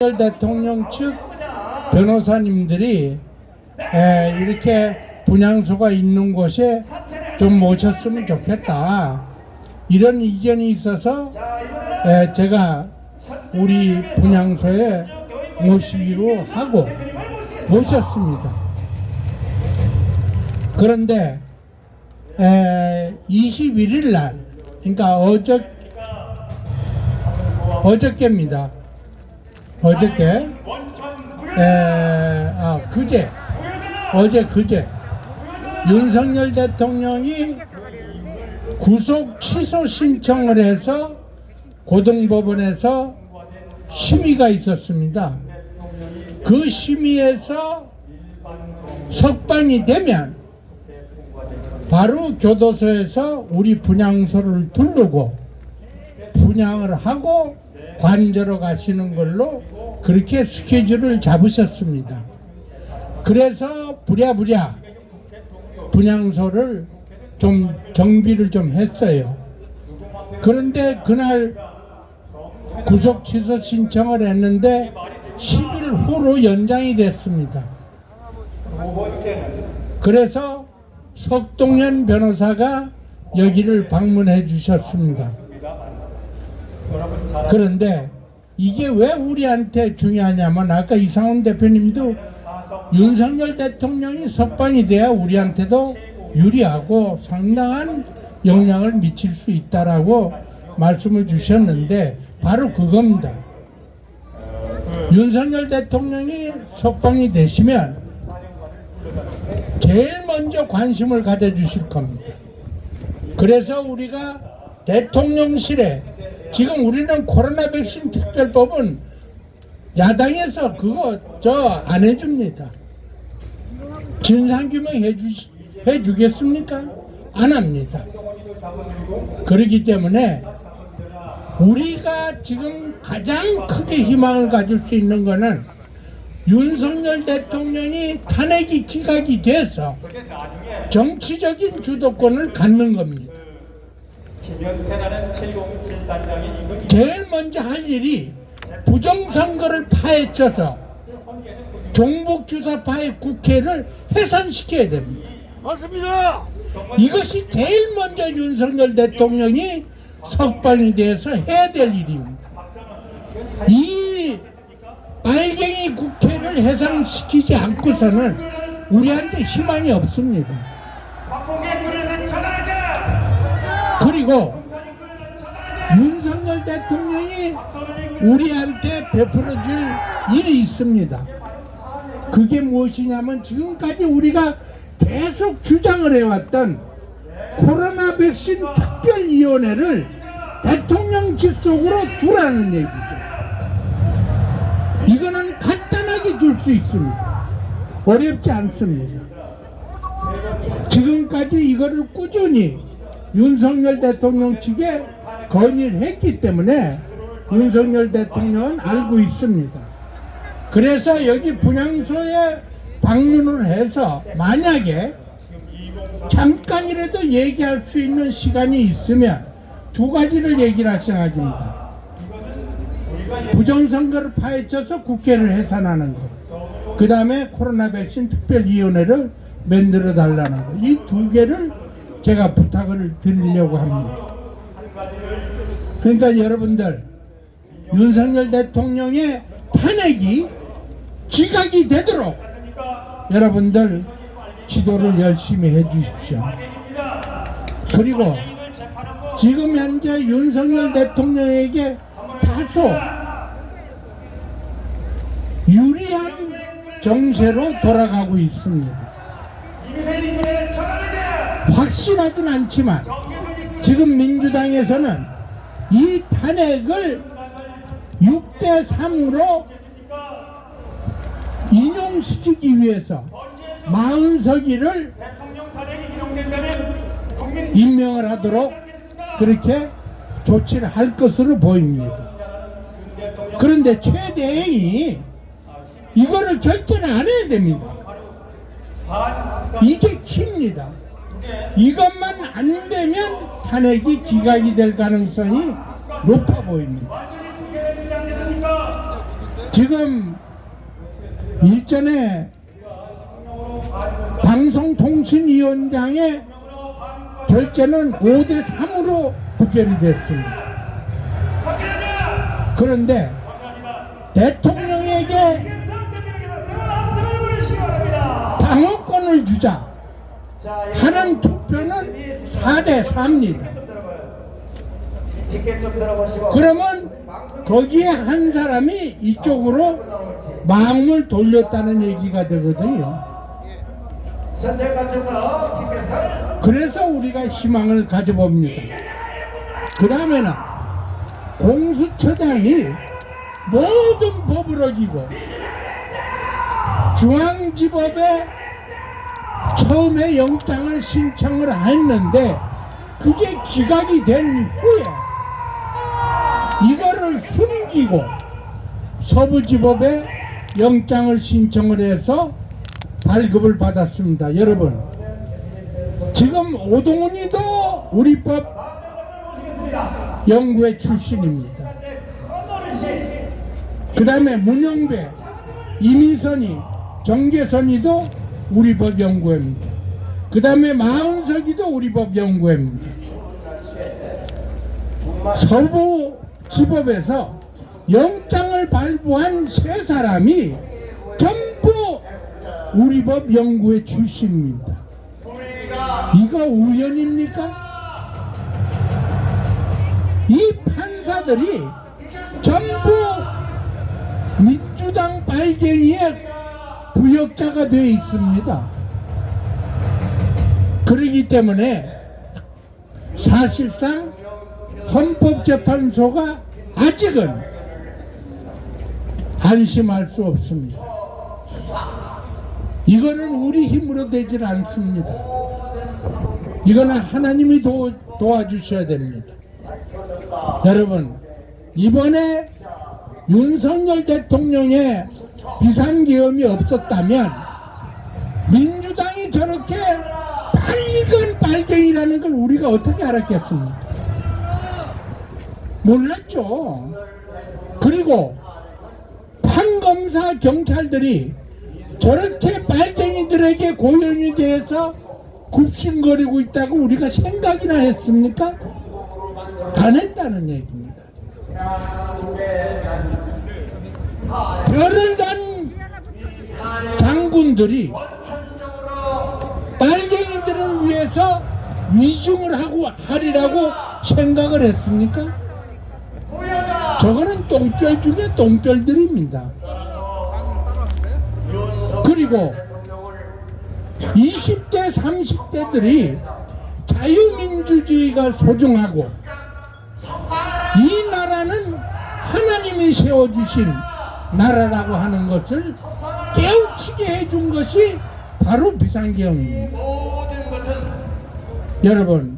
대통령 측 변호사님들이 이렇게 분향소가 있는 곳에 좀 모셨으면 좋겠다, 이런 의견이 있어서 제가 우리 분향소에 모시기로 하고 모셨습니다. 그런데 21일 날, 그러니까 어저께입니다. 어저께 그제 윤석열 대통령이 구속 취소 신청을 해서 고등법원에서 심의가 있었습니다. 그 심의에서 석방이 되면 바로 교도소에서 우리 분향소를 두르고 분향을 하고 관저로 가시는 걸로 그렇게 스케줄을 잡으셨습니다. 그래서 부랴부랴 분향소를 좀 정비를 좀 했어요. 그런데 그날 구속 취소 신청을 했는데 10일 후로 연장이 됐습니다. 그래서 석동현 변호사가 여기를 방문해 주셨습니다. 그런데 이게 왜 우리한테 중요하냐면, 아까 이상훈 대표님도 윤석열 대통령이 석방이 돼야 우리한테도 유리하고 상당한 영향을 미칠 수 있다라고 말씀을 주셨는데, 바로 그겁니다. 윤석열 대통령이 석방이 되시면 제일 먼저 관심을 가져주실 겁니다. 그래서 우리가 대통령실에, 지금 우리는 코로나 백신 특별법은 야당에서 그거 안 해줍니다. 진상규명 해주겠습니까? 안 합니다. 그렇기 때문에 우리가 지금 가장 크게 희망을 가질 수 있는 것은 윤석열 대통령이 탄핵이 기각이 돼서 정치적인 주도권을 갖는 겁니다. 제일 먼저 할 일이 부정선거를 파헤쳐서 종북주사파의 국회를 해산시켜야 됩니다. 맞습니다. 이것이 제일 먼저 윤석열 대통령이 석방이 돼서 해야 될 일입니다. 이 빨갱이 국회를 해산시키지 않고서는 우리한테 희망이 없습니다. 그리고 윤석열 대통령이 우리한테 베풀어줄 일이 있습니다. 그게 무엇이냐면, 지금까지 우리가 계속 주장을 해왔던 코로나 백신 특별위원회를 대통령 직속으로 두라는 얘기죠. 이거는 간단하게 줄 수 있습니다. 어렵지 않습니다. 지금까지 이거를 꾸준히 윤석열 대통령 측에 건의를 했기 때문에 윤석열 대통령은 알고 있습니다. 그래서 여기 분향소에 방문을 해서 만약에 잠깐이라도 얘기할 수 있는 시간이 있으면 두 가지를 얘기를 할 생각입니다. 부정선거를 파헤쳐서 국회를 해산하는 것, 그 다음에 코로나 백신 특별위원회를 만들어 달라는 것, 이 두 개를 제가 부탁을 드리려고 합니다. 그러니까 여러분들, 윤석열 대통령의 탄핵이 기각이 되도록 여러분들 기도를 열심히 해 주십시오. 그리고 지금 현재 윤석열 대통령에게 다소 유리한 정세로 돌아가고 있습니다. 확실하진 않지만 지금 민주당에서는 이 탄핵을 6대3으로 인용시키기 위해서 40석이를 임명을 하도록 그렇게 조치를 할 것으로 보입니다. 그런데 최대행이 이거를 결정을 안 해야 됩니다. 이게 키입니다. 이것만 안 되면 탄핵이 기각이 될 가능성이 높아 보입니다. 지금 일전에 방송통신위원장의 결재는 5대 3으로 부결이 됐습니다. 그런데 대통령에게 방어권을 주자 하는 투표는 4대 4입니다. 그러면 거기에 한 사람이 이쪽으로 마음을 돌렸다는 얘기가 되거든요. 그래서 우리가 희망을 가져봅니다. 그 다음에는 공수처장이 모든 법을 어기고 중앙지법에 처음에 영장을 신청을 했는데 그게 기각이 된 후에 이거를 숨기고 서부지법에 영장을 신청을 해서 발급을 받았습니다. 여러분, 지금 오동훈이도 우리 법 연구회 출신입니다. 그 다음에 문영배, 이미선이, 정계선이도 우리 법 연구회입니다. 그 다음에 마은석이도 우리 법 연구회입니다. 서부지법에서 영장을 발부한 세 사람이 전부 우리 법 연구회 출신입니다. 이거 우연입니까? 이 판사들이 전부 민주당 빨갱이의 부역자가 되어 있습니다. 그렇기 때문에 사실상 헌법재판소가 아직은 안심할 수 없습니다. 이거는 우리 힘으로 되질 않습니다. 이거는 하나님이 도와주셔야 됩니다. 여러분, 이번에 윤석열 대통령의 비상계엄이 없었다면 민주당이 저렇게 빨간 빨갱이라는 걸 우리가 어떻게 알았겠습니까? 몰랐죠. 그리고 판검사 경찰들이 저렇게 빨갱이들에게 고연이 대해서 굽신거리고 있다고 우리가 생각이나 했습니까? 안 했다는 얘기입니다. 별을 단 장군들이 빨갱이들을 위해서 위중을 하리라고 생각을 했습니까? 저거는 똥별 중에 똥별들입니다. 그리고 20대 30대들이 자유민주주의가 소중하고 이 나라는 하나님이 세워주신 나라라고 하는 것을 깨우치게 해준 것이 바로 비상계엄입니다. 여러분,